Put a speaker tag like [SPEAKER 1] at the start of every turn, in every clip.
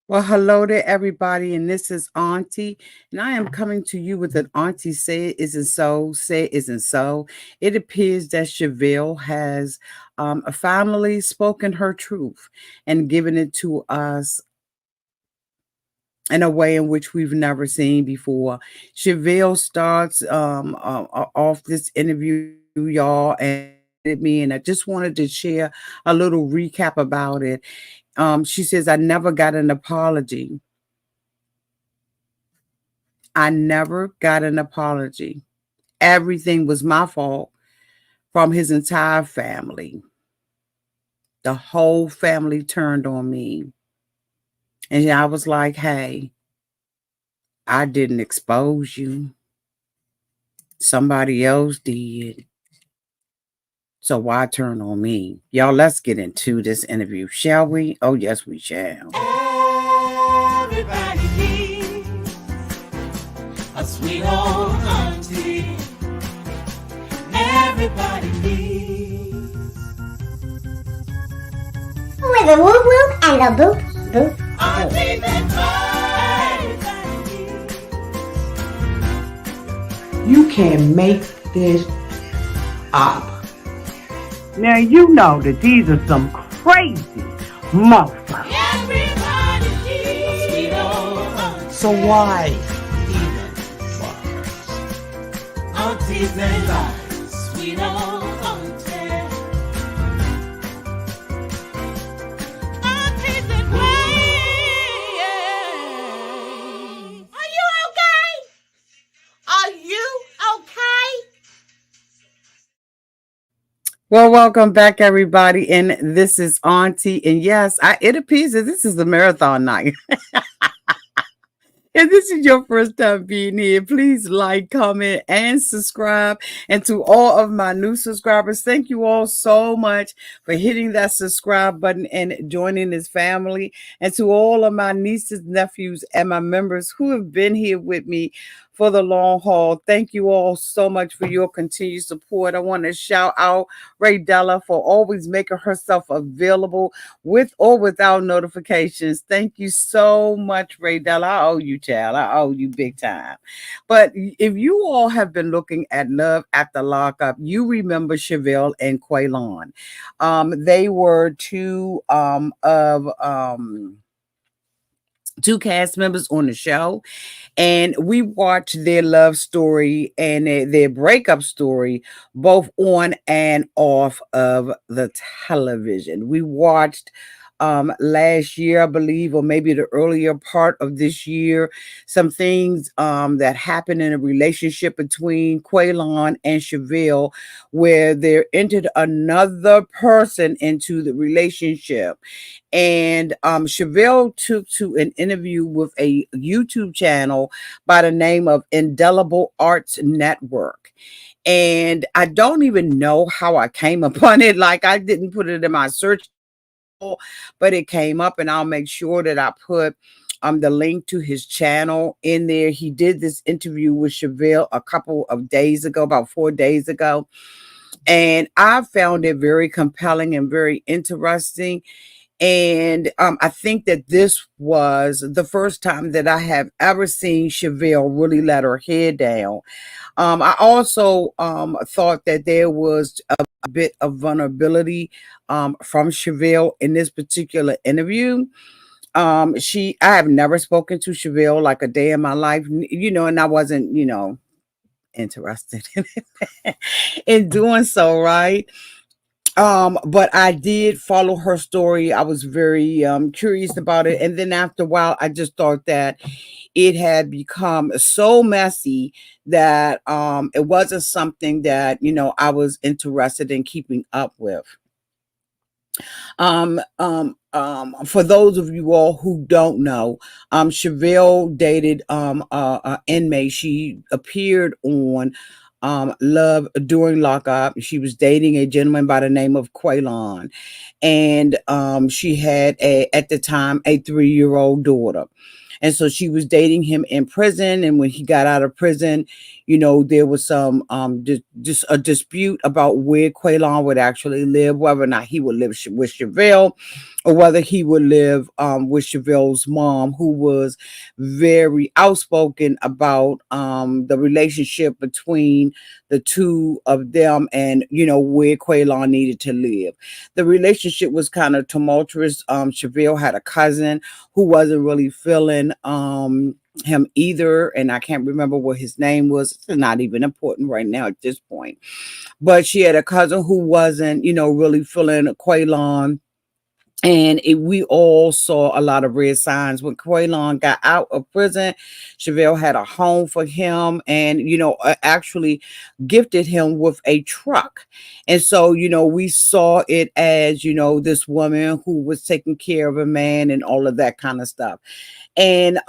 [SPEAKER 1] Well, hello there, everybody, and this is Auntie, and I am coming to you with an Auntie say it isn't so, say it isn't so. It appears that Shavel has finally spoken her truth and given it to us in a way in which we've never seen before. Shavel starts off this interview, y'all, and me, and I just wanted to share a little recap about it. She says, I never got an apology. I never got an apology. Everything was my fault from his entire family. The whole family turned on me. And I was like, hey, I didn't expose you. Somebody else did. So why turn on me? Y'all, let's get into this interview, shall we? Oh, yes, we shall.
[SPEAKER 2] Everybody needs a sweet old auntie. Everybody needs
[SPEAKER 3] with a whoop whoop and a boop boop
[SPEAKER 2] auntie
[SPEAKER 3] boop.
[SPEAKER 2] Everybody needs.
[SPEAKER 4] You can make this up.
[SPEAKER 5] Now you know that these are some crazy motherfuckers.
[SPEAKER 2] Everybody needs a sweet old auntie.
[SPEAKER 6] So why even fuckers?
[SPEAKER 2] Aunties and lies, sweet old auntie. Aunties and ways. Are you okay? Are you okay?
[SPEAKER 1] Well, welcome back, everybody. And this is Auntie. And yes, it appears that this is a marathon night. If this is your first time being here, please like, comment, and subscribe. And to all of my new subscribers, thank you all so much for hitting that subscribe button and joining this family. And to all of my nieces, nephews, and my members who have been here with me for the long haul, thank you all so much for your continued support. I want to shout out Ray Della for always making herself available with or without notifications. Thank you so much, Ray Della. I owe you, child. I owe you big time. But if you all have been looking at Love After Lockup, you remember Shavel and Quaylon. They were two cast members on the show, and we watched their love story and their breakup story both on and off of the television. We watched last year, I believe, or maybe the earlier part of this year, some things that happened in a relationship between Quaylon and Shavel, where there entered another person into the relationship. And Shavel took to an interview with a YouTube channel by the name of Indelible Arts Network. And I don't even know how I came upon it. Like, I didn't put it in my search, but it came up, and I'll make sure that I put the link to his channel in there. He did this interview with Shavel a couple of days ago, about 4 days ago. And I found it very compelling and very interesting. And I think that this was the first time that I have ever seen Shavel really let her head down. I also thought that there was a bit of vulnerability from Shavel in this particular interview. I have never spoken to Shavel like a day in my life, and I wasn't, interested in doing so, right? But I did follow her story. I was very curious about it. And then after a while, I just thought that it had become so messy that it wasn't something that, I was interested in keeping up with. For those of you all who don't know, Shavel dated inmate. She appeared on Love during lockup. She was dating a gentleman by the name of Quaylon, and she had at the time a 3-year-old daughter. And so she was dating him in prison. And when he got out of prison, there was some just a dispute about where Quaylon would actually live, whether or not he would live with Chevelle, or whether he would live with Chevelle's mom, who was very outspoken about the relationship between the two of them, and where Quaylon needed to live. The relationship was kind of tumultuous. Chevelle had a cousin who wasn't really feeling him either, and I can't remember what his name was. It's not even important right now at this point. But she had a cousin who wasn't, really feeling Quaylon, and we all saw a lot of red signs when Quaylon got out of prison. Chevelle had a home for him, and actually gifted him with a truck. And so we saw it as this woman who was taking care of a man and all of that kind of stuff. And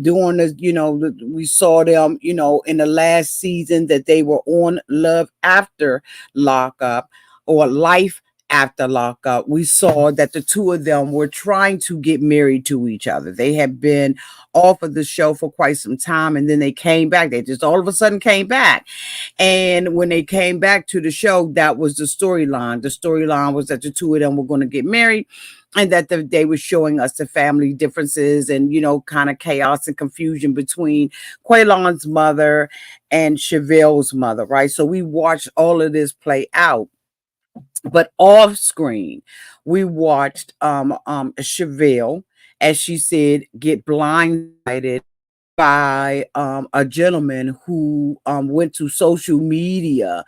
[SPEAKER 1] during the we saw them in the last season that they were on Love After Lockup, or Life After Lockup. We saw that the two of them were trying to get married to each other. They had been off of the show for quite some time, and then they came back. They just all of a sudden came back. And when they came back to the show, that was the storyline. The storyline was that the two of them were going to get married, and that they were showing us the family differences and, kind of chaos and confusion between Quaylon's mother and Chevelle's mother, right? So we watched all of this play out. But off screen, we watched Chevelle, as she said, get blindsided by a gentleman who went to social media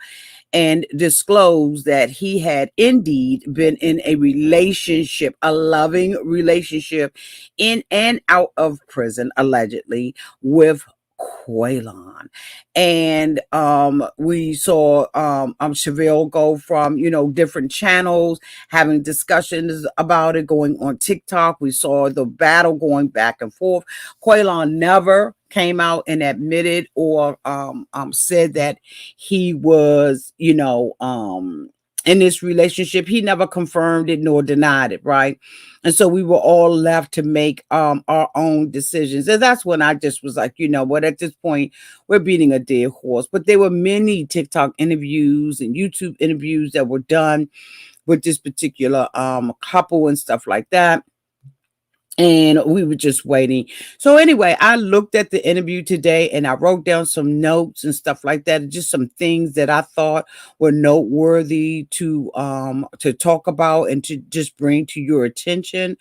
[SPEAKER 1] and disclosed that he had indeed been in a relationship, a loving relationship, in and out of prison, allegedly, with Quaylon. And we saw Chevelle go from different channels, having discussions about it, going on TikTok. We saw the battle going back and forth. Quaylon never came out and admitted or said that he was in this relationship. He never confirmed it nor denied it, right? And so we were all left to make our own decisions. And that's when I just was like, what, at this point, we're beating a dead horse. But there were many TikTok interviews and YouTube interviews that were done with this particular couple and stuff like that. And we were just waiting. So anyway, I looked at the interview today and I wrote down some notes and stuff like that. Just some things that I thought were noteworthy to talk about and to just bring to your attention.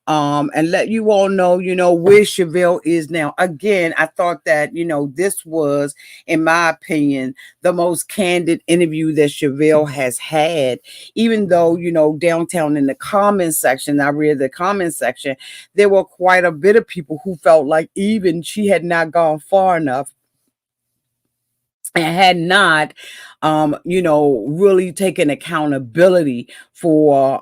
[SPEAKER 1] And let you all know, where Chevelle is now. Again, I thought that, this was, in my opinion, the most candid interview that Chevelle has had, even though, downtown in the comment section, I read the comment section, there were quite a bit of people who felt like even she had not gone far enough and had not, really taken accountability for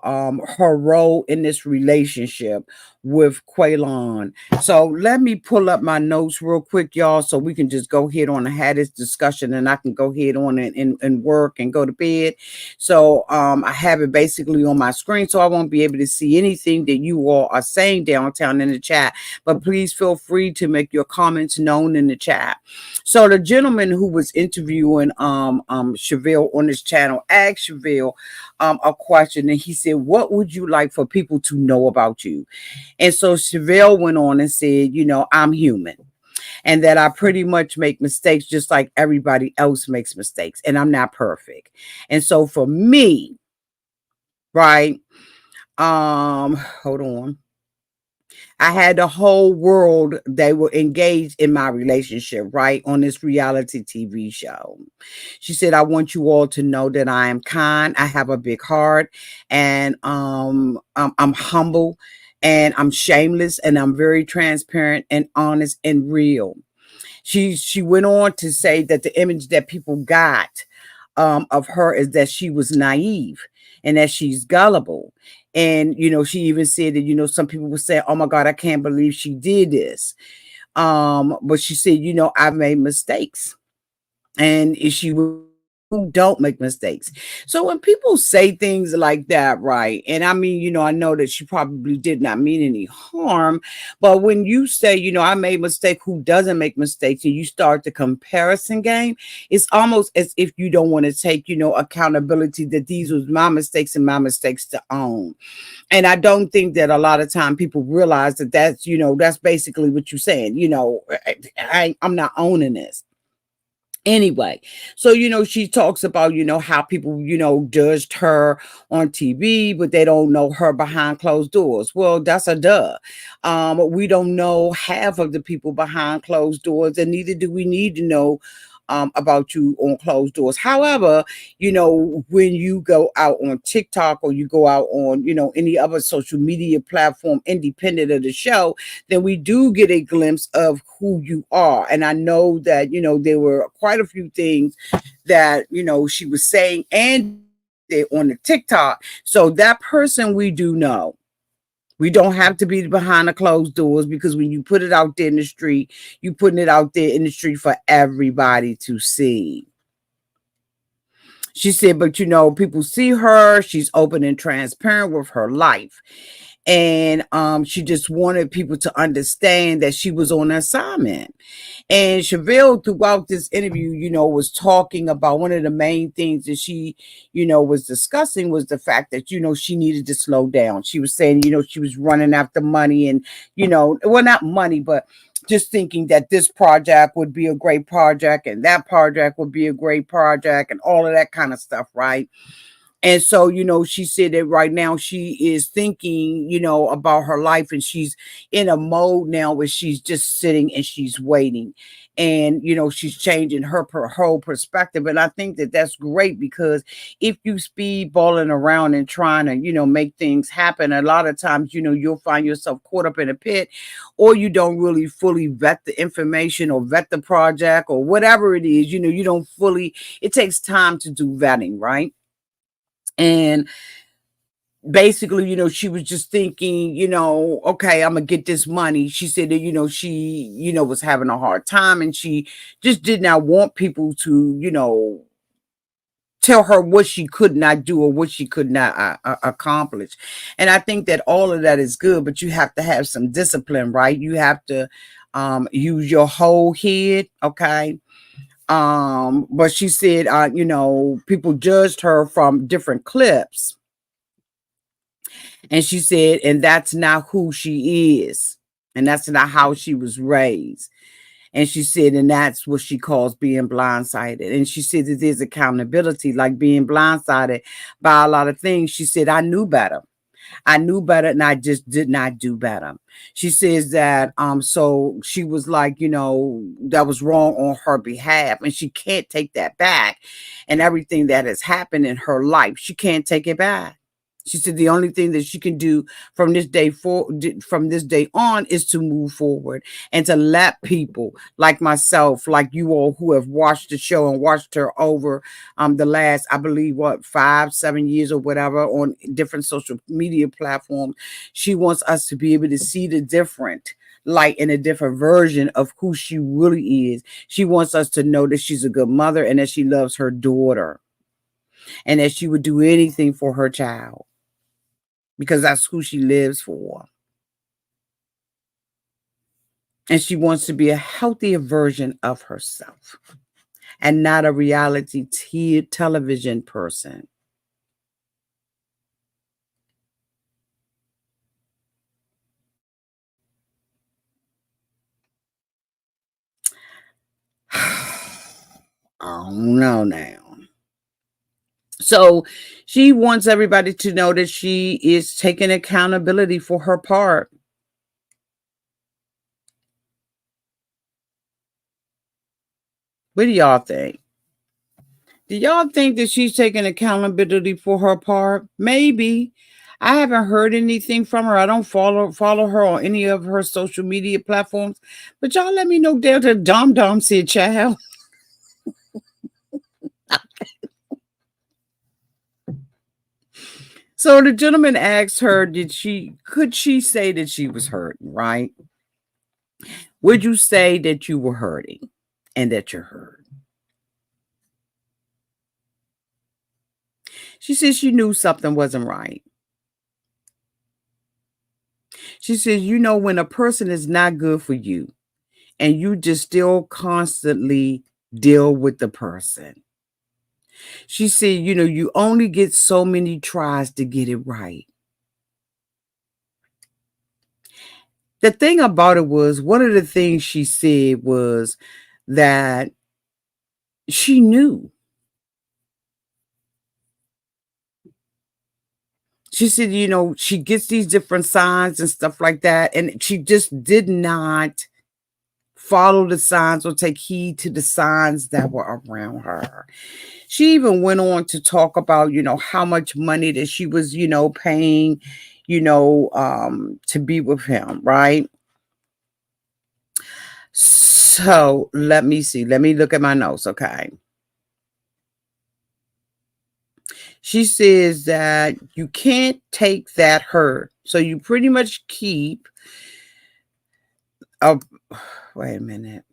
[SPEAKER 1] her role in this relationship with Quaylon. So let me pull up my notes real quick, y'all, so we can just go ahead on and have this discussion, and I can go ahead on and work and go to bed. So I have it basically on my screen, so I won't be able to see anything that you all are saying downtown in the chat. But please feel free to make your comments known in the chat. So the gentleman who was interviewing Chevelle on this channel asked Chevelle a question, and he said, "What would you like for people to know about you?" And so Chevelle went on and said, "I'm human, and that I pretty much make mistakes just like everybody else makes mistakes, and I'm not perfect. And so for me, right, hold on. I had the whole world, they were engaged in my relationship, right, on this reality TV show." She said, "I want you all to know that I am kind, I have a big heart, and I'm humble, and I'm shameless, and I'm very transparent and honest and real." She went on to say that the image that people got of her is that she was naive and that she's gullible. And, she even said that, some people would say, "Oh my God, I can't believe she did this." But she said, "I've made mistakes." And she who don't make mistakes. So when people say things like that, right? And I mean, I know that she probably did not mean any harm, but when you say, I made mistake, who doesn't make mistakes, and you start the comparison game, it's almost as if you don't want to take, accountability that these was my mistakes and my mistakes to own. And I don't think that a lot of time people realize that that's basically what you're saying. I'm not owning this. Anyway, so she talks about how people judged her on TV, but they don't know her behind closed doors. Well, that's a duh. We don't know half of the people behind closed doors, and neither do we need to know about you on closed doors. However, when you go out on TikTok or you go out on any other social media platform independent of the show, then we do get a glimpse of who you are. And I know that there were quite a few things that she was saying and on the TikTok. So that person we do know. We don't have to be behind the closed doors, because when you put it out there in the street, you're putting it out there in the street for everybody to see. She said, but people see her. She's open and transparent with her life. And she just wanted people to understand that she was on assignment. And Shavel, throughout this interview, was talking about one of the main things that she, was discussing was the fact that, she needed to slow down. She was saying, she was running after money and, well, not money, but just thinking that this project would be a great project and that project would be a great project and all of that kind of stuff, right? And so, she said that right now she is thinking, about her life, and she's in a mode now where she's just sitting and she's waiting. And, she's changing her whole perspective. And I think that that's great, because if you speedballing around and trying to, make things happen, a lot of times, you'll find yourself caught up in a pit, or you don't really fully vet the information or vet the project or whatever it is, you don't fully, it takes time to do vetting, right? And basically, she was just thinking, okay, I'm gonna get this money. She said that, she, was having a hard time, and she just did not want people to, tell her what she could not do or what she could not accomplish. And I think that all of that is good, but you have to have some discipline, right? You have to use your whole head, okay? But she said, people judged her from different clips. And she said, and that's not who she is. And that's not how she was raised. And she said, and that's what she calls being blindsided. And she said that there's accountability, like being blindsided by a lot of things. She said, I knew better. I knew better, and I just did not do better. She says that so she was like, that was wrong on her behalf, and she can't take that back. And everything that has happened in her life, she can't take it back. She said the only thing that she can do from this day on is to move forward and to let people like myself, like you all who have watched the show and watched her over the last, I believe, 5-7 years or whatever on different social media platforms. She wants us to be able to see the different light and a different version of who she really is. She wants us to know that she's a good mother and that she loves her daughter and that she would do anything for her child, because that's who she lives for. And she wants to be a healthier version of herself and not a reality television person. I don't know now. So she wants everybody to know that she is taking accountability for her part. What do y'all think? Do y'all think that she's taking accountability for her part? Maybe. I haven't heard anything from her. I don't follow her on any of her social media platforms. But y'all let me know there. The Dom said, child. So the gentleman asked her, could she say that she was hurting, right? Would you say that you were hurting and that you're hurt? She said she knew something wasn't right. She says, when a person is not good for you and you just still constantly deal with the person. She said, you only get so many tries to get it right. The thing about it was, one of the things she said was that she knew. She said, she gets these different signs and stuff like that. And she just did not follow the signs or take heed to the signs that were around her. She even went on to talk about, how much money that she was, paying, to be with him, right? So let me see. Let me look at my notes, okay? She says that you can't take that hurt. So you pretty much keep a wait a minute.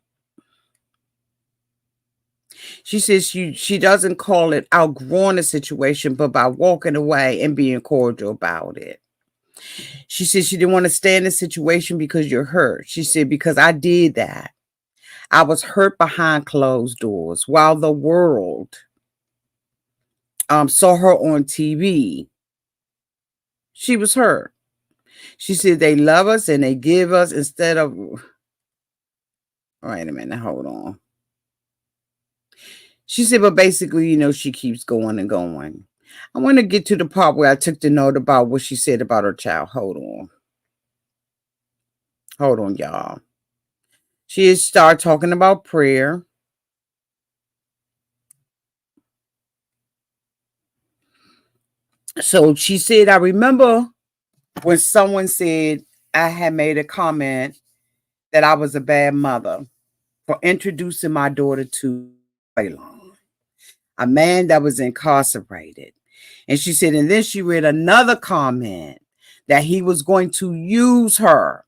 [SPEAKER 1] She says she doesn't call it outgrowing a situation, but by walking away and being cordial about it. She said she didn't want to stay in the situation because you're hurt. She said, because I did that. I was hurt behind closed doors while the world saw her on TV. She was hurt. She said they love us and they give us instead of. Wait a minute, hold on. She said, but basically, she keeps going and going. I want to get to the part where I took the note about what she said about her child. Hold on. Hold on, y'all. She started talking about prayer. So she said, I remember when someone said I had made a comment that I was a bad mother for introducing my daughter to Quaylon, a man that was incarcerated. And she said, and then she read another comment that he was going to use her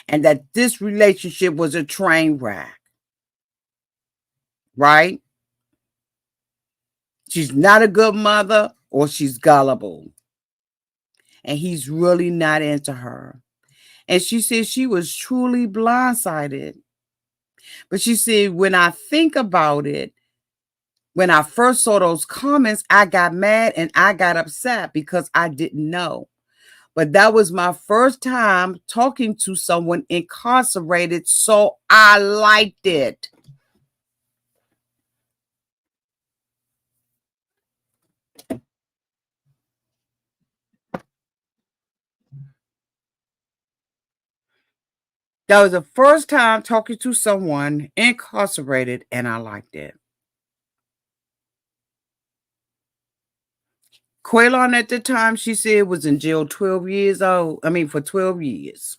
[SPEAKER 1] and that this relationship was a train wreck, right? She's not a good mother or she's gullible. And he's really not into her. And she said she was truly blindsided. But she said, when I think about it, when I first saw those comments, I got mad and I got upset because I didn't know. But that was my first time talking to someone incarcerated, so I liked it. That was the first time talking to someone incarcerated, and I liked it. Quaylon at the time, she said, was in jail 12 years old. For 12 years.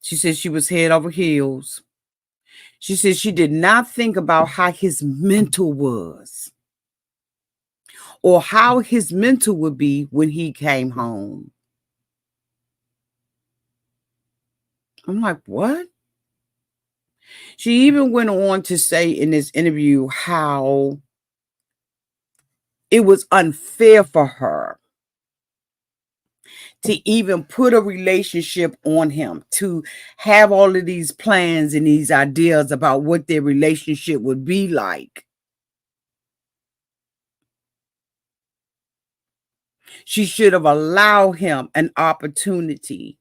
[SPEAKER 1] She said she was head over heels. She said she did not think about how his mental was or how his mental would be when he came home. I'm like, what? She even went on to say in this interview how it was unfair for her to even put a relationship on him, to have all of these plans and these ideas about what their relationship would be like. She should have allowed him an opportunity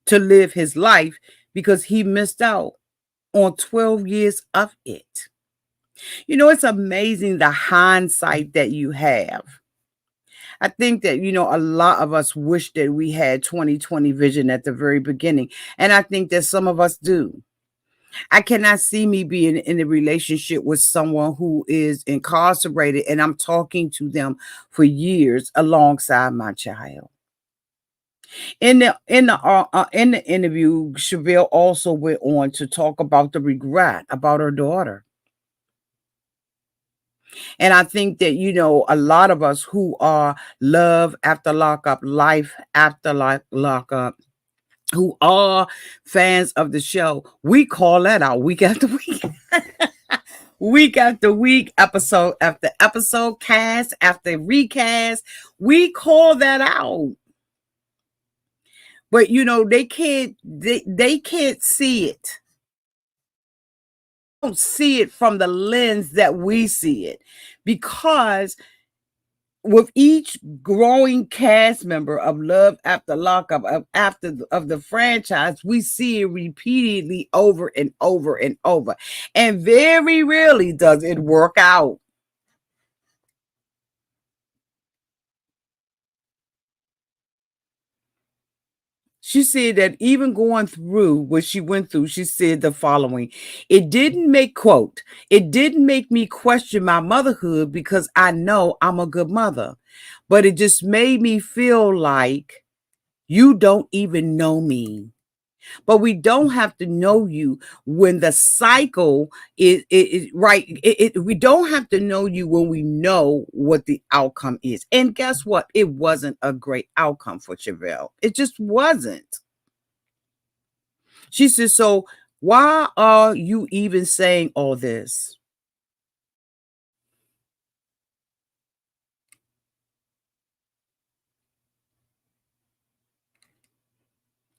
[SPEAKER 1] to live his life because he missed out on 12 years of it. It's amazing the hindsight that you have. I think that, a lot of us wish that we had 2020 vision at the very beginning. And I think that some of us do. I cannot see me being in a relationship with someone who is incarcerated and I'm talking to them for years alongside my child. In the interview, Shavel also went on to talk about the regret about her daughter. And I think that, a lot of us who are love after lockup, life after lockup, who are fans of the show, we call that out week after week. Week after week, episode after episode, cast after recast. We call that out. But they can't see it. Don't see it from the lens that we see it. Because with each growing cast member of Love After Lockup, of the franchise, we see it repeatedly over and over and over. And very rarely does it work out. She said that even going through what she went through, she said the following: it didn't make me question my motherhood because I know I'm a good mother, but it just made me feel like you don't even know me. But we don't have to know you when the cycle is right. We don't have to know you when we know what the outcome is. And guess what? It wasn't a great outcome for Shavel. It just wasn't. She said, so why are you even saying all this?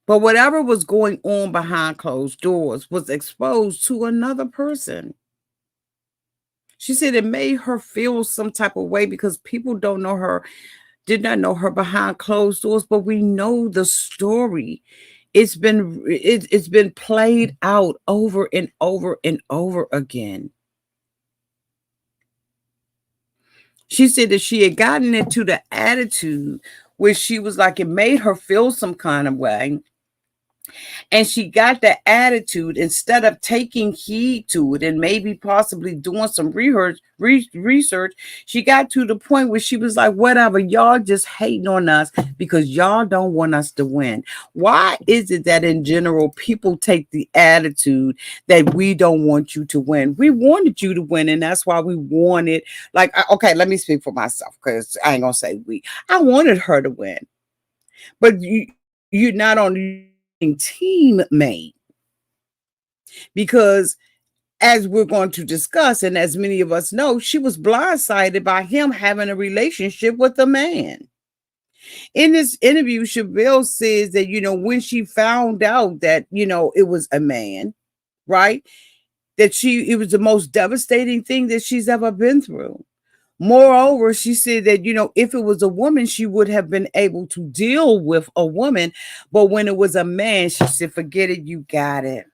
[SPEAKER 1] But whatever was going on behind closed doors was exposed to another person. She said it made her feel some type of way because people don't know her, did not know her behind closed doors, but we know the story. It's been played out over and over and over again. She said that she had gotten into the attitude where she was like, it made her feel some kind of way. And she got the attitude, instead of taking heed to it and maybe possibly doing some research, she got to the point where she was like, whatever, y'all just hating on us because y'all don't want us to win. Why is it that in general people take the attitude that we don't want you to win? We wanted you to win, and that's why we wanted, like, okay, let me speak for myself because I ain't gonna say we. I wanted her to win. But you're not only teammate, because as we're going to discuss, and as many of us know, she was blindsided by him having a relationship with a man. In this interview, Shavel says that, when she found out that, it was a man, right? It was the most devastating thing that she's ever been through. Moreover, she said that, if it was a woman, she would have been able to deal with a woman. But when it was a man, she said, forget it, you got it.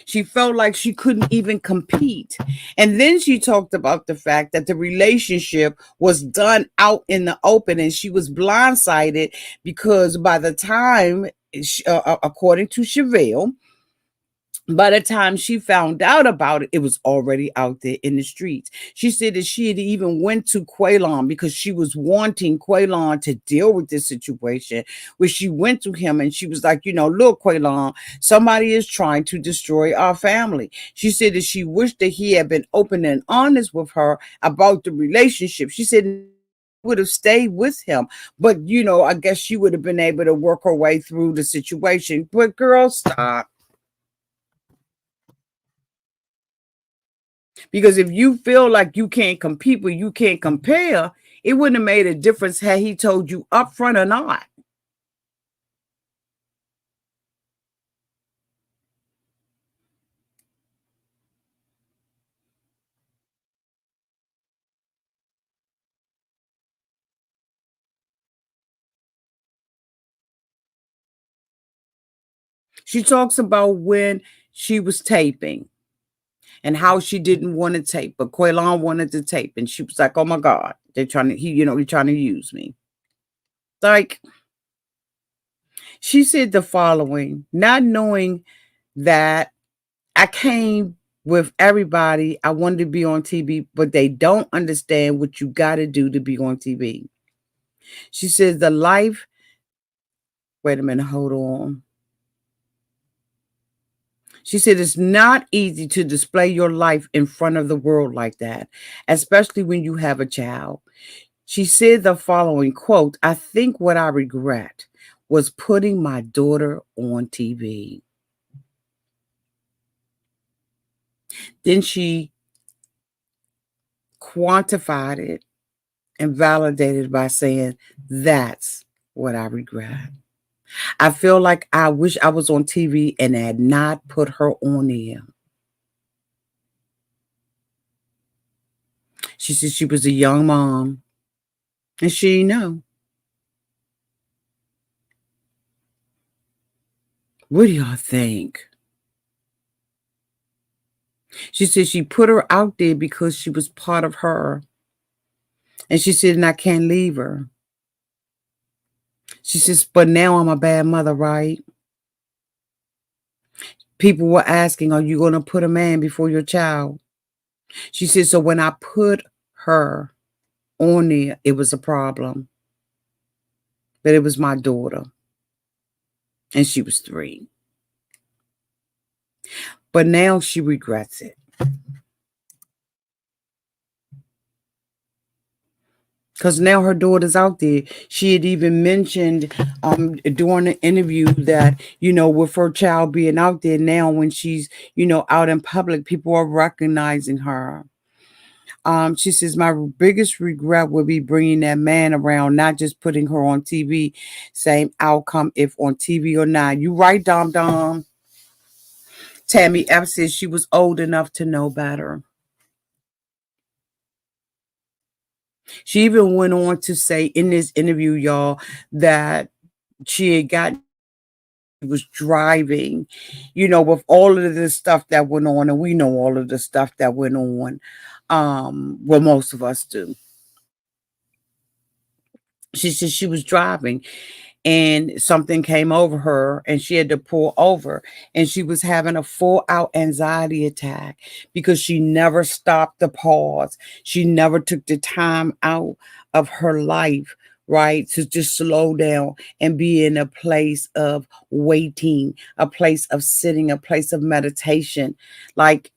[SPEAKER 1] She felt like she couldn't even compete. And then she talked about the fact that the relationship was done out in the open and she was blindsided because by the time, according to Shavel, by the time she found out about it, it was already out there in the streets. She said that she had even went to Quaylon because she was wanting Quaylon to deal with this situation, where she went to him and she was like, look, Quaylon, somebody is trying to destroy our family. She said that she wished that he had been open and honest with her about the relationship. She said would have stayed with him, but I guess she would have been able to work her way through the situation. But girl, stop. Because if you feel like you can't compete, but you can't compare, it wouldn't have made a difference had he told you up front or not. She talks about when she was taping and how she didn't want to tape, but Quaylon wanted to tape. And she was like, oh my God, they're trying to use me. Like, she said the following: not knowing that I came with everybody, I wanted to be on TV, but they don't understand what you got to do to be on TV. She says the life, wait a minute, hold on. She said it's not easy to display your life in front of the world like that, especially when you have a child. She said the following quote: I think what I regret was putting my daughter on TV. Then she quantified it and validated by saying, that's what I regret. I feel like I wish I was on TV and had not put her on there. She said she was a young mom and she didn't know. What do y'all think? She said she put her out there because she was part of her. And she said, and I can't leave her. She says, but now I'm a bad mother, right? People were asking, are you going to put a man before your child? She said, so when I put her on there, it was a problem. But it was my daughter. And she was 3. But now she regrets it. Because now her daughter's out there. She had even mentioned during the interview that, with her child being out there now, when she's, out in public, people are recognizing her. She says, my biggest regret would be bringing that man around, not just putting her on TV. Same outcome if on TV or not. You right, Dom Dom. Tammy F says she was old enough to know better. She even went on to say in this interview, y'all, that she was driving, with all of the stuff that went on, and we know all of the stuff that went on. Well, most of us do. She said she was driving and something came over her and she had to pull over and she was having a full-out anxiety attack because she never stopped to pause. She never took the time out of her life, right, to just slow down and be in a place of waiting, a place of sitting, a place of meditation. But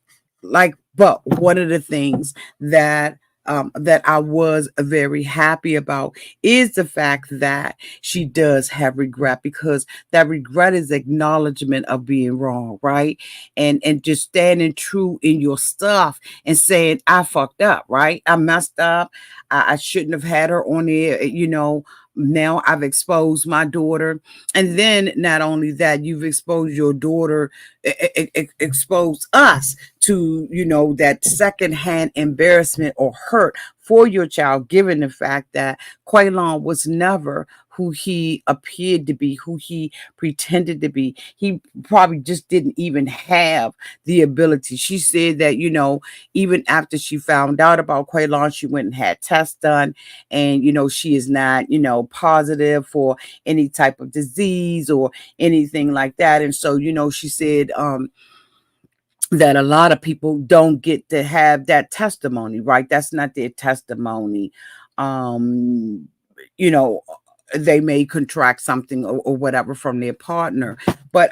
[SPEAKER 1] one of the things that I was very happy about is the fact that she does have regret, because that regret is acknowledgement of being wrong, right? And just standing true in your stuff and saying, I fucked up, right? I messed up. I shouldn't have had her on there, Now I've exposed my daughter. And then not only that, you've exposed your daughter, exposed us to, that secondhand embarrassment or hurt for your child, given the fact that Quaylon was never who he appeared to be, who he pretended to be. He probably just didn't even have the ability. She said that, even after she found out about Quaylon, she went and had tests done, and, she is not, positive for any type of disease or anything like that. And so, she said, that a lot of people don't get to have that testimony, right? That's not their testimony. Um, you know, they may contract something or whatever from their partner. But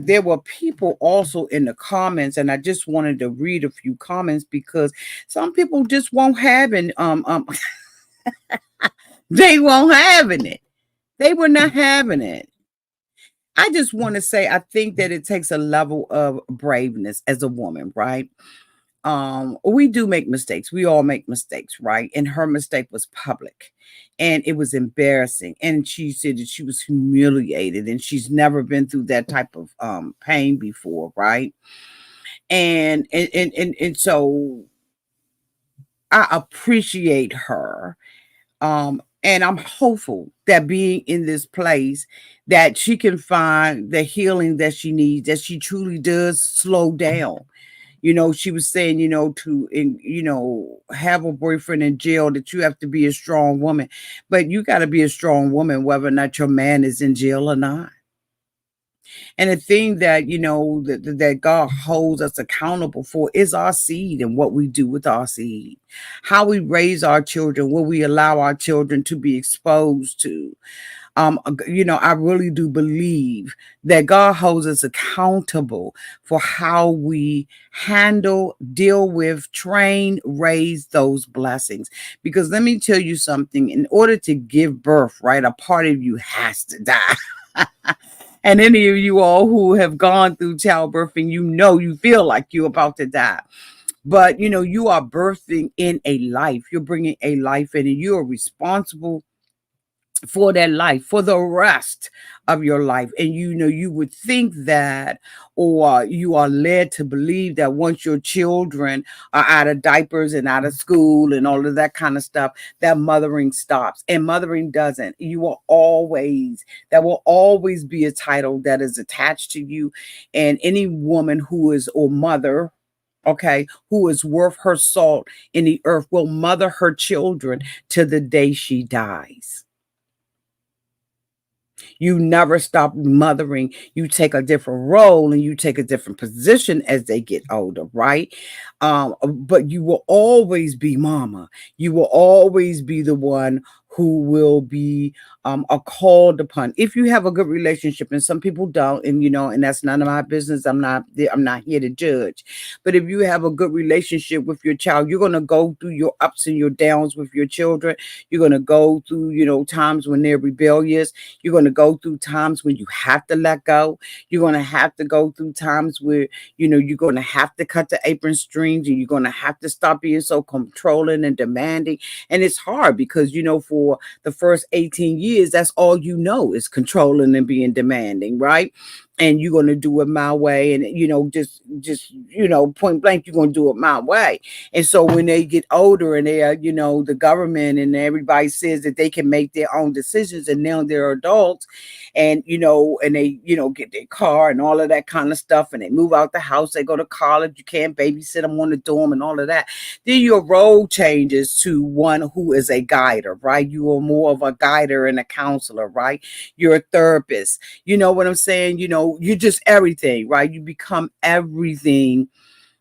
[SPEAKER 1] there were people also in the comments, and I just wanted to read a few comments because some people just won't have it. They won't having it. They were not having it. I just want to say, I think that it takes a level of braveness as a woman, right? We do make mistakes. We all make mistakes, right? And her mistake was public and it was embarrassing. And she said that she was humiliated and she's never been through that type of pain before, right? And so I appreciate her. And I'm hopeful that being in this place, that she can find the healing that she needs, that she truly does slow down. She was saying, have a boyfriend in jail, that you have to be a strong woman. But you got to be a strong woman, whether or not your man is in jail or not. And the thing that, that God holds us accountable for is our seed and what we do with our seed, how we raise our children, what we allow our children to be exposed to. I really do believe that God holds us accountable for how we handle, deal with, train, raise those blessings. Because let me tell you something, in order to give birth, right, a part of you has to die. And any of you all who have gone through childbirth and you feel like you're about to die. But you are birthing in a life. You're bringing a life in, and you are responsible for that life for the rest of your life. And you would think that, or you are led to believe that once your children are out of diapers and out of school and all of that kind of stuff, that mothering stops. And mothering doesn't. There will always be a title that is attached to you. And any woman who is, or mother, okay, who is worth her salt in the earth, will mother her children to the day she dies. You never stop mothering. You take a different role and you take a different position as they get older, right? But you will always be mama. You will always be the one who will be are called upon if you have a good relationship. And some people don't, and that's none of my business. I'm not here to judge. But if you have a good relationship with your child, you're going to go through your ups and your downs with your children. You're going to go through times when they're rebellious. You're going to go through times when you have to let go. You're going to have to go through times where you're going to have to cut the apron strings, and you're going to have to stop being so controlling and demanding. And it's hard because for the first 18 years, that's all is controlling and being demanding, right? And you're going to do it my way. And just point blank, you're going to do it my way. And so when they get older and they are the government and everybody says that they can make their own decisions, and now they're adults, and and they get their car and all of that kind of stuff, and they move out the house, they go to college, you can't babysit them on the dorm and all of that, then your role changes to one who is a guider, right? You are more of a guider and a counselor, right? You're a therapist. You know what I'm saying? You're just everything, right? You become everything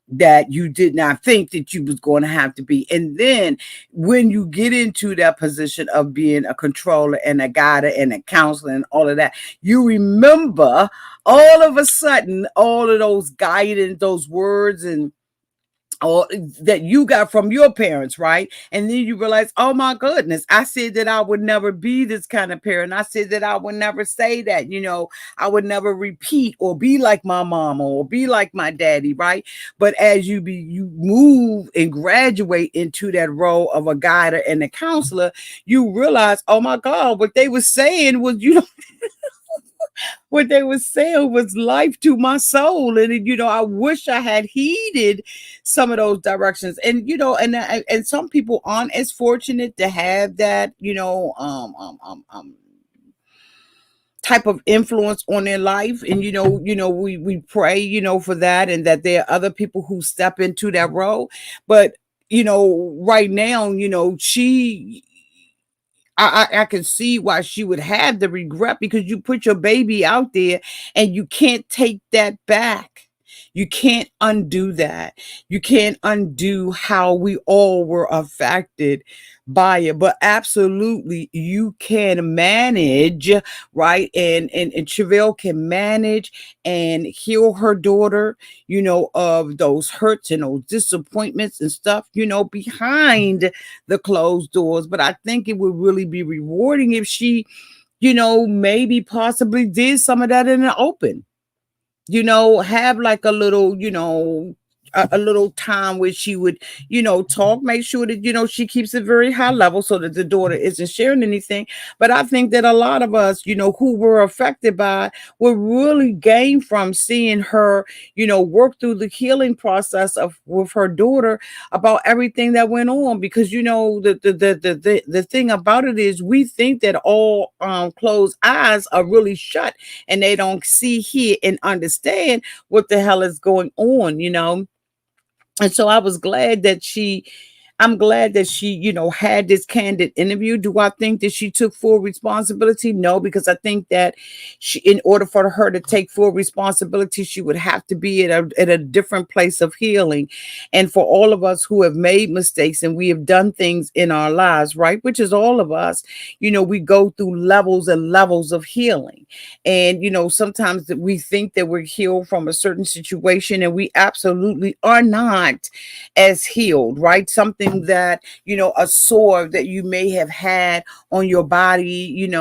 [SPEAKER 1] that you did not think that you was going to have to be. And then when you get into that position of being a controller and a guider and a counselor and all of that, you remember all of a sudden all of those guidance, those words and or that you got from your parents, right? And then you realize, oh my goodness, I said that I would never be this kind of parent. I said that I would never say that, I would never repeat or be like my mama or be like my daddy, right? But as you move and graduate into that role of a guider and a counselor, you realize, oh my God, what they were saying was, what they were saying was life to my soul. And I wish I had heeded some of those directions. And and some people aren't as fortunate to have that type of influence on their life. And we pray for that, and that there are other people who step into that role. But right now, I can see why she would have the regret, because you put your baby out there and you can't take that back. You can't undo that. You can't undo how we all were affected by it. But absolutely, you can manage, right? And Shavel can manage and heal her daughter, of those hurts and those disappointments and stuff, behind the closed doors. But I think it would really be rewarding if she, maybe possibly did some of that in the open. Have like a little, a little time where she would, talk, make sure that, she keeps it very high level so that the daughter isn't sharing anything. But I think that a lot of us, who were affected by, will really gain from seeing her, work through the healing process of with her daughter about everything that went on. Because, the thing about it is, we think that all closed eyes are really shut and they don't see, hear, and understand what the hell is going on. And so I was glad that she I'm glad that she, had this candid interview. Do I think that she took full responsibility? No, because I think that in order for her to take full responsibility, she would have to be at a different place of healing. And for all of us who have made mistakes and we have done things in our lives, right, which is all of us, we go through levels and levels of healing. And, sometimes that we think that we're healed from a certain situation and we absolutely are not as healed, right? Something that, a sore that you may have had on your body,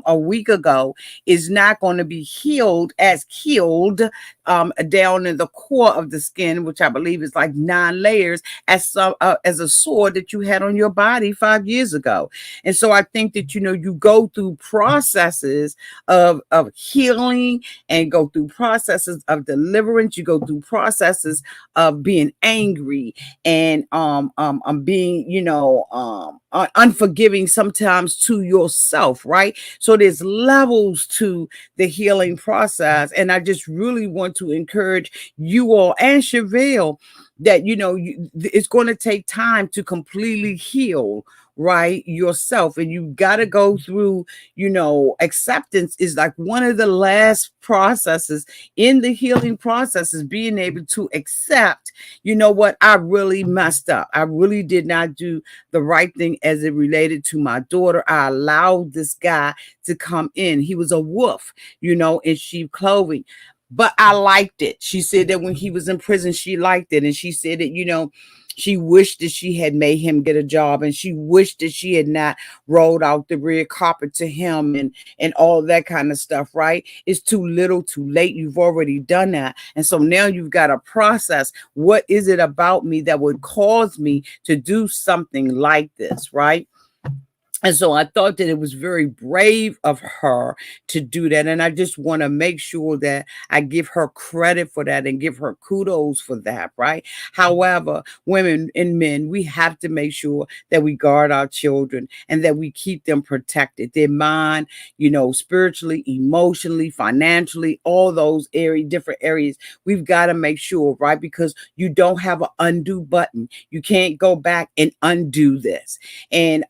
[SPEAKER 1] a week ago is not going to be healed down in the core of the skin, which I believe is like 9 layers, as a sore that you had on your body 5 years ago. And so I think that, you go through processes of healing and go through processes of deliverance. You go through processes of being angry and being, unforgiving sometimes to yourself, right? So there's levels to the healing process. And I just really want to encourage you all and Shavel that, it's going to take time to completely heal, right, yourself. And you got to go through, acceptance is like one of the last processes in the healing process, is being able to accept, what, I really messed up. I really did not do the right thing as it related to my daughter. I allowed this guy to come in. He was a wolf, in sheep clothing. But I liked it. She said that when he was in prison, she liked it. And she said that, she wished that she had made him get a job, and she wished that she had not rolled out the red carpet to him and all that kind of stuff, right? It's too little, too late. You've already done that. And so now you've got to process, what is it about me that would cause me to do something like this, right? And so I thought that it was very brave of her to do that. And I just want to make sure that I give her credit for that and give her kudos for that, right? However, women and men, we have to make sure that we guard our children and that we keep them protected. Their mind, spiritually, emotionally, financially, all those different areas. We've got to make sure, right? Because you don't have an undo button. You can't go back and undo this. And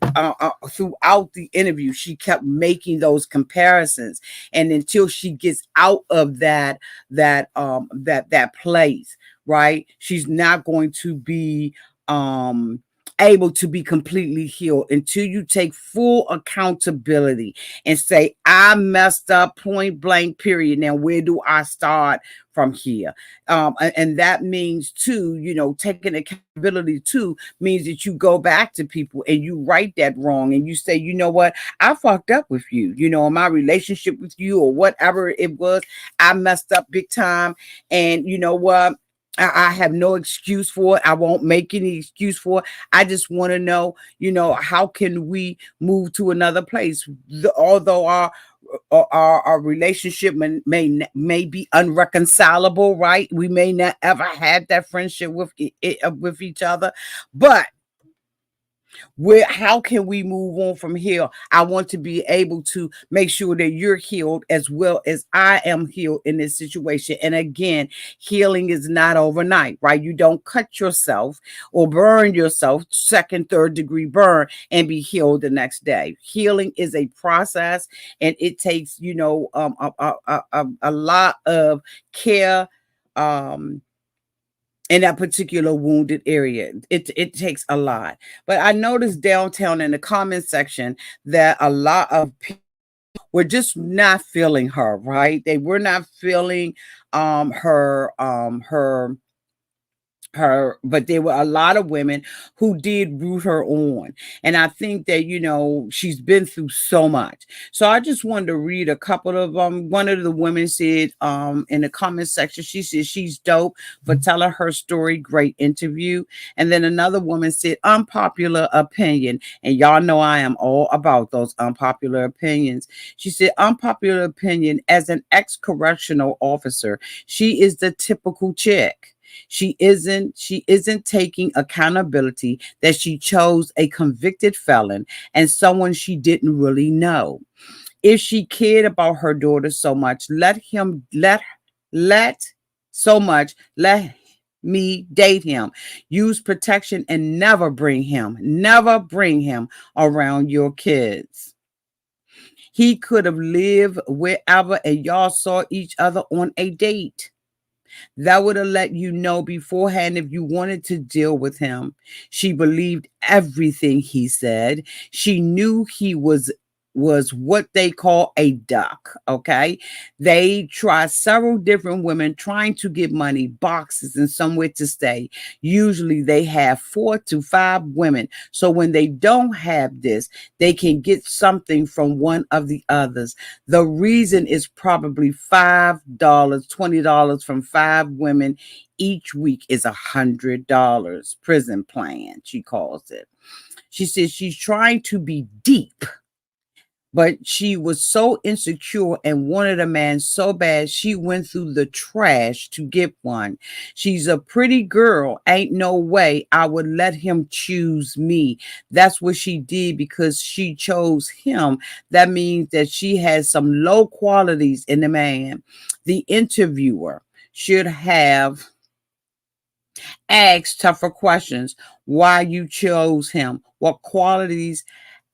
[SPEAKER 1] throughout the interview, she kept making those comparisons, and until she gets out of that place, right, she's not going to be able to be completely healed until you take full accountability and say, I messed up, point blank, period. Now, where do I start from here? And that means too, taking accountability too means that you go back to people and you right that wrong and you say, you know what, I fucked up with you, in my relationship with you or whatever it was. I messed up big time. And you know what? I have no excuse for it. I won't make any excuse for it. I just want to know, how can we move to another place? Although our relationship may be unreconcilable, right? We may not ever had that friendship with each other, but how can we move on from here? I want to be able to make sure that you're healed as well as I am healed in this situation. And again, healing is not overnight, right? You don't cut yourself or burn yourself, second, third degree burn, and be healed the next day. Healing is a process, and it takes, a lot of care, in that particular wounded area. It takes a lot. But I noticed downtown in the comment section that a lot of people were just not feeling her, right? They were not feeling her, but there were a lot of women who did root her on. And I think that, she's been through so much. So I just wanted to read a couple of one of the women said in the comment section, she said she's dope for telling her story, great interview. And then another woman said unpopular opinion, and y'all know I am all about those unpopular opinions. She said unpopular opinion, as an ex-correctional officer, she is the typical chick. She isn't taking accountability that she chose a convicted felon and someone she didn't really know. If she cared about her daughter so much, let me, date him, use protection, and never bring him around your kids. He could have lived wherever and y'all saw each other on a date. That would have let you know beforehand if you wanted to deal with him. She believed everything he said. She knew he was what they call a duck, okay? They tried several different women trying to get money, boxes, and somewhere to stay. Usually they have 4 to 5 women. So when they don't have this, they can get something from one of the others. The reason is probably $5, $20 from 5 women each week is $100. Prison plan, she calls it. She says she's trying to be deep, but she was so insecure and wanted a man so bad she went through the trash to get one. She's a pretty girl. Ain't no way I would let him choose me. That's what she did because she chose him. That means that she has some low qualities in the man. The interviewer should have asked tougher questions. Why you chose him? What qualities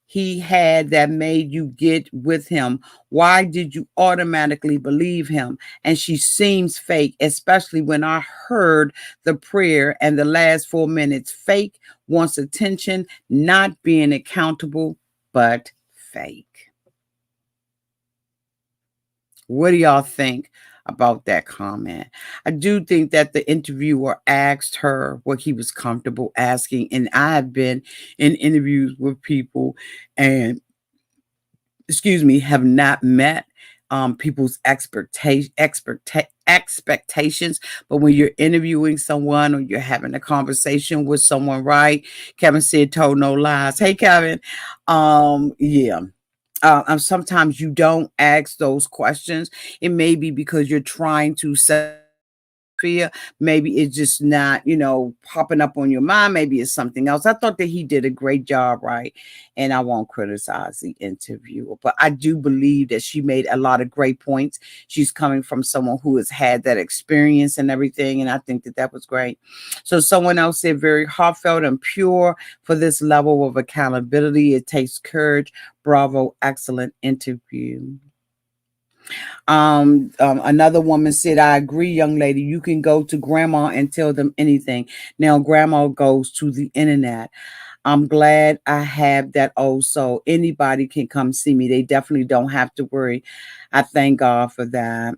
[SPEAKER 1] he had that made you get with him? Why did you automatically believe him? And she seems fake, especially when I heard the prayer and the last 4 minutes. Fake, wants attention, not being accountable, but fake. What do y'all think about that comment? I do think that the interviewer asked her what he was comfortable asking. And I have been in interviews with people and, excuse me, have not met people's expectations. But when you're interviewing someone or you're having a conversation with someone, right? Kevin said, told no lies. Hey, Kevin. Yeah. Sometimes you don't ask those questions. It may be because you're trying to set fear. Maybe it's just not, popping up on your mind. Maybe it's something else. I thought that he did a great job, right? And I won't criticize the interviewer, but I do believe that she made a lot of great points. She's coming from someone who has had that experience and everything, and I think that that was great. So someone else said, very heartfelt and pure for this level of accountability. It takes courage. Bravo, excellent interview. Another woman said, I agree, young lady. You can go to grandma and tell them anything. Now, grandma goes to the internet. I'm glad I have that also. Anybody can come see me. They definitely don't have to worry. I thank God for that.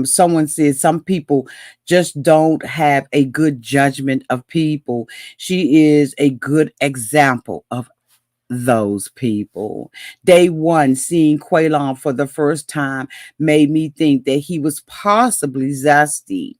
[SPEAKER 1] Someone said some people just don't have a good judgment of people. She is a good example of those people. Day one, seeing Quaylon for the first time made me think that he was possibly zesty.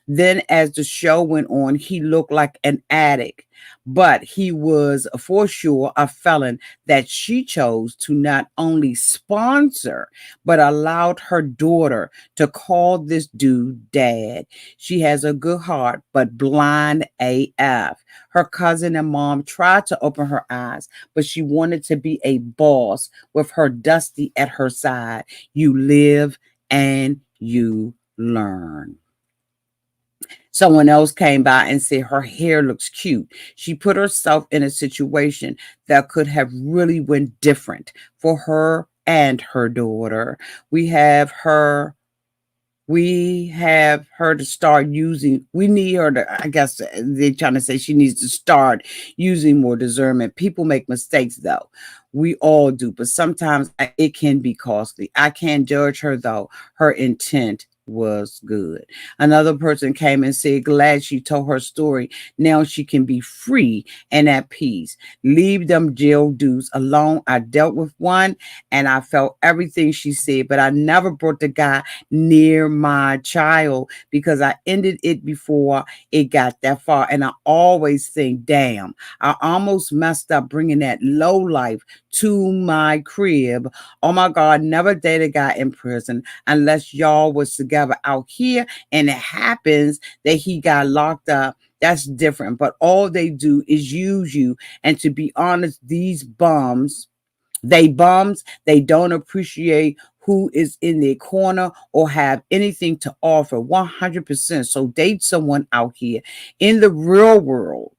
[SPEAKER 1] Then, as the show went on, he looked like an addict, but he was for sure a felon that she chose to not only sponsor, but allowed her daughter to call this dude dad. She has a good heart, but blind AF. Her cousin and mom tried to open her eyes, but she wanted to be a boss with her Dusty at her side. You live and you learn. Someone else came by and said her hair looks cute. She put herself in a situation that could have really went different for her and her daughter. We have her to start using, we need her to, I guess they're trying to say she needs to start using more discernment. People make mistakes though. We all do, but sometimes it can be costly. I can't judge her though. Her intent was good. Another person came and said, glad she told her story. Now she can be free and at peace. Leave them jail dudes alone. I dealt with one and I felt everything she said, but I never brought the guy near my child because I ended it before it got that far. And I always think, damn, I almost messed up bringing that low life to my crib. Oh my God, never date a guy in prison unless y'all was together out here and it happens that he got locked up. That's different. But all they do is use you. And to be honest, these bums, they don't appreciate who is in their corner or have anything to offer 100%. So date someone out here in the real world.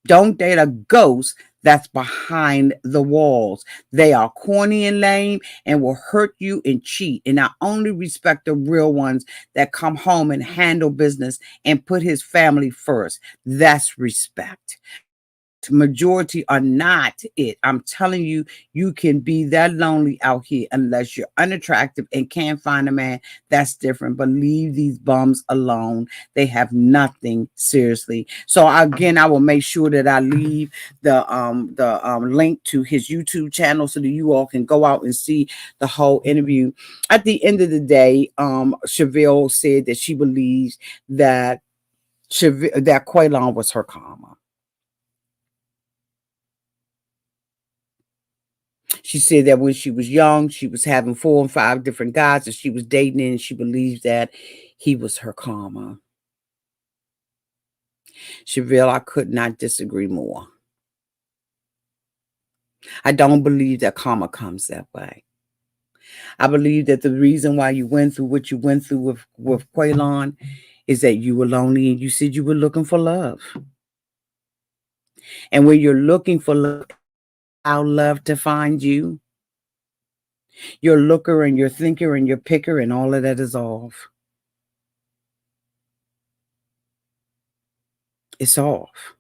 [SPEAKER 1] Don't date a ghost that's behind the walls. They are corny and lame and will hurt you and cheat. And I only respect the real ones that come home and handle business and put his family first. That's respect. Majority are not it. I'm telling you, you can be that lonely out here unless you're unattractive and can't find a man. That's different. But leave these bums alone. They have nothing, seriously. So again, I will make sure that I leave the link to his YouTube channel so that you all can go out and see the whole interview. At the end of the day, Shavel said that she believes that Quaylon was her karma. She said that when she was young, she was having 4 and 5 different guys that she was dating, and she believes that he was her karma. Shavel, I could not disagree more. I don't believe that karma comes that way. I believe that the reason why you went through what you went through with Quaylon is that you were lonely and you said you were looking for love. And when you're looking for love, allow love to find you. Your looker and your thinker and your picker and all of that is off. It's off.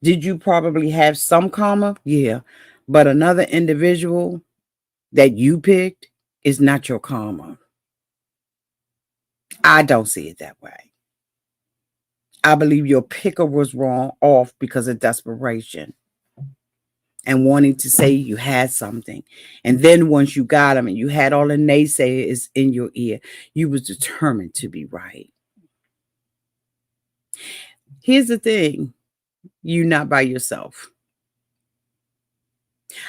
[SPEAKER 1] Did you probably have some karma? Yeah. But another individual that you picked is not your karma. I don't see it that way. I believe your picker was wrong off because of desperation and wanting to say you had something. And then once you got them and you had all the naysayers in your ear, you was determined to be right. Here's the thing. You're not by yourself.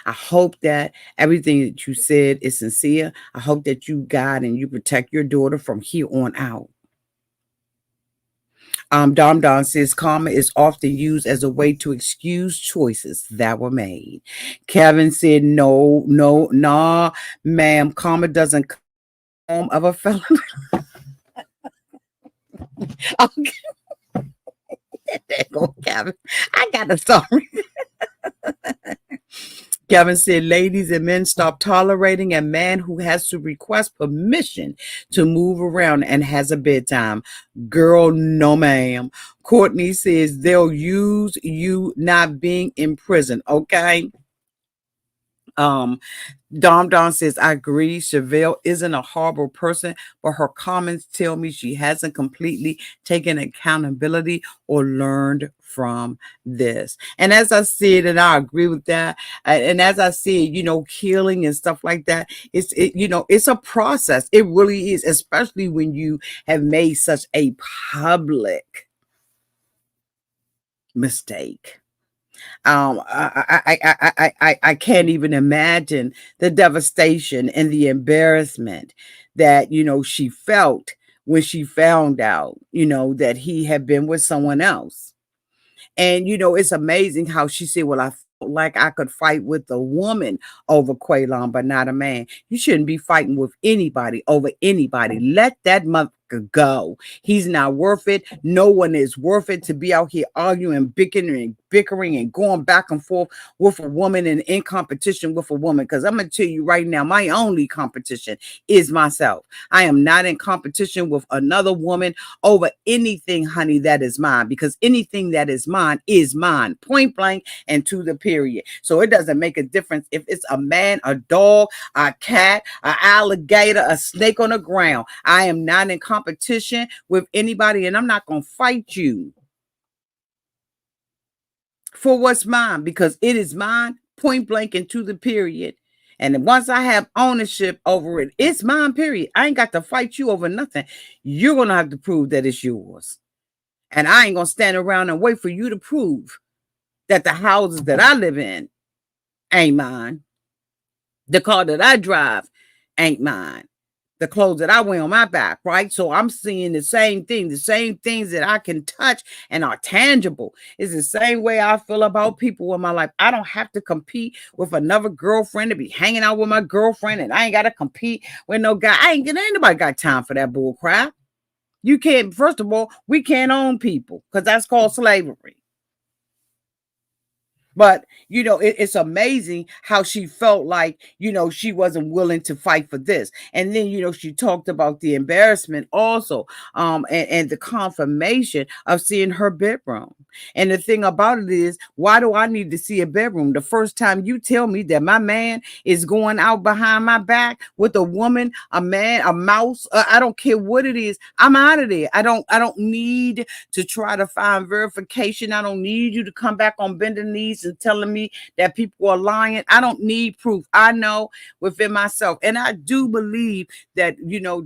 [SPEAKER 1] I hope that everything that you said is sincere. I hope that you guide and you protect your daughter from here on out. Dom Don says karma is often used as a way to excuse choices that were made. Kevin said, no, nah, ma'am, karma doesn't come of a felon. Okay. There go, Kevin. I got a story. Kevin said, ladies and men, stop tolerating a man who has to request permission to move around and has a bedtime. Girl, no ma'am. Courtney says, they'll use you not being in prison, okay? Don says, I agree. Shavel isn't a horrible person, but her comments tell me she hasn't completely taken accountability or learned from this. And as I said, and I agree with that. And as I said, healing and stuff like that, it's a process. It really is, especially when you have made such a public mistake. I can't even imagine the devastation and the embarrassment that, she felt when she found out, that he had been with someone else. And, it's amazing how she said, well, I felt like I could fight with a woman over Quaylon, but not a man. You shouldn't be fighting with anybody over anybody. Let that mother go. He's not worth it. No one is worth it to be out here arguing, bickering and going back and forth with a woman and in competition with a woman. Because I'm going to tell you right now, my only competition is myself. I am not in competition with another woman over anything, honey, that is mine. Because anything that is mine, point blank and to the period. So it doesn't make a difference if it's a man, a dog, a cat, an alligator, a snake on the ground. I am not in competition with anybody, and I'm not going to fight you for what's mine, because it is mine, point blank and to the period. And once I have ownership over it, it's mine, period. I ain't got to fight you over nothing. You're going to have to prove that it's yours. And I ain't going to stand around and wait for you to prove that the houses that I live in ain't mine. The car that I drive ain't mine. the clothes that I wear on my back, right? So I'm seeing the same thing, the same things that I can touch and are tangible. It's the same way I feel about people in my life. I don't have to compete with another girlfriend to be hanging out with my girlfriend, and I ain't got to compete with no guy. Ain't anybody got time for that bull crap. You can't, first of all, we can't own people because that's called slavery. But, it's amazing how she felt like, she wasn't willing to fight for this. And then, she talked about the embarrassment also, and the confirmation of seeing her bedroom. And the thing about it is, why do I need to see a bedroom? The first time you tell me that my man is going out behind my back with a woman, a man, a mouse, I don't care what it is, I'm out of there. I don't need to try to find verification. I don't need you to come back on bending knees and telling me that people are lying. I don't need proof. I know within myself. And I do believe that,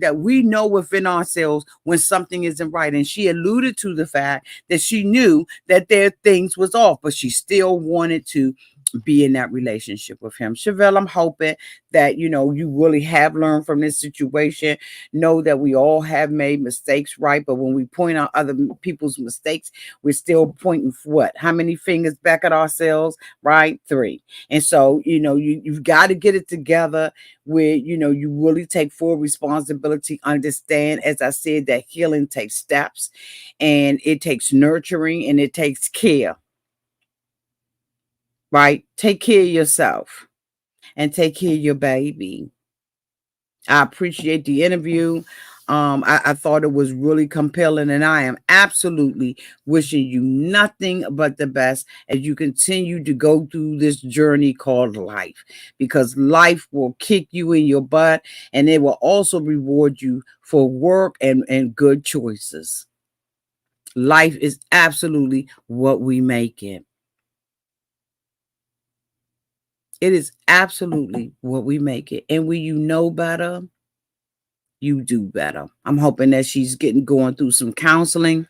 [SPEAKER 1] that we know within ourselves when something isn't right. And she alluded to the fact that she knew that their things was off, but she still wanted to be in that relationship with him. Shavel, I'm hoping that, you really have learned from this situation. Know that we all have made mistakes, right? But when we point out other people's mistakes, we're still pointing what? How many fingers back at ourselves, right? 3. And so, you've got to get it together where, you really take full responsibility, understand, as I said, that healing takes steps and it takes nurturing and it takes care. Right? Take care of yourself and take care of your baby. I appreciate the interview. I thought it was really compelling, and I am absolutely wishing you nothing but the best as you continue to go through this journey called life, because life will kick you in your butt and it will also reward you for work and good choices. Life is absolutely what we make it. It is absolutely what we make it. And when you know better, you do better. I'm hoping that she's going through some counseling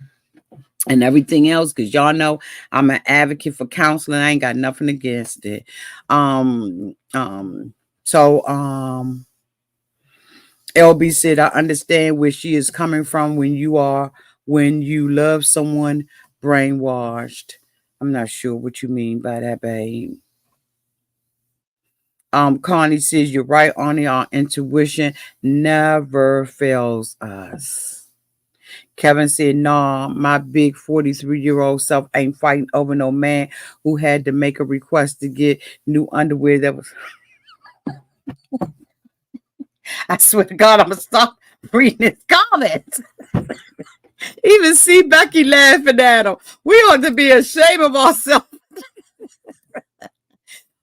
[SPEAKER 1] and everything else, because y'all know I'm an advocate for counseling. I ain't got nothing against it. So LB said, I understand where she is coming from when you love someone brainwashed. I'm not sure what you mean by that, babe. Connie says, you're right, Auntie. Our intuition never fails us. Kevin said, nah, my big 43-year-old self ain't fighting over no man who had to make a request to get new underwear that was... I swear to God, I'm going to stop reading his comments. Even see Becky laughing at him. We ought to be ashamed of ourselves.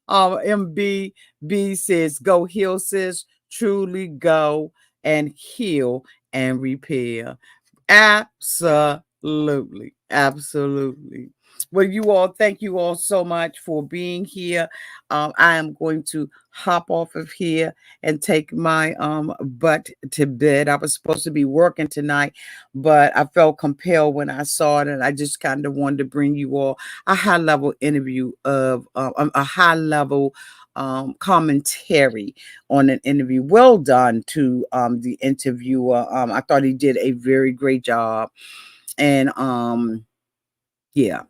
[SPEAKER 1] MBB says, go heal, sis. Truly go and heal and repair. Absolutely. Absolutely. Well, you all, thank you all so much for being here. I am going to hop off of here and take my butt to bed. I was supposed to be working tonight, but I felt compelled when I saw it, and I just kind of wanted to bring you all a high-level interview of a high-level commentary on an interview. Well done to the interviewer. I thought he did a very great job. And yeah.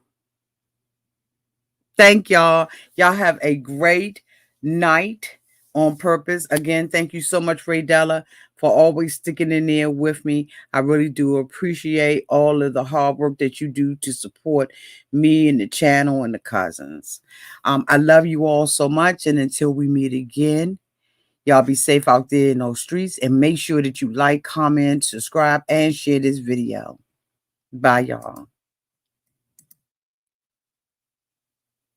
[SPEAKER 1] Thank y'all. Y'all have a great night on purpose. Again, thank you so much, Raydella, for always sticking in there with me. I really do appreciate all of the hard work that you do to support me and the channel and the cousins. I love you all so much. And until we meet again, y'all be safe out there in those streets, and make sure that you like, comment, subscribe, and share this video. Bye, y'all.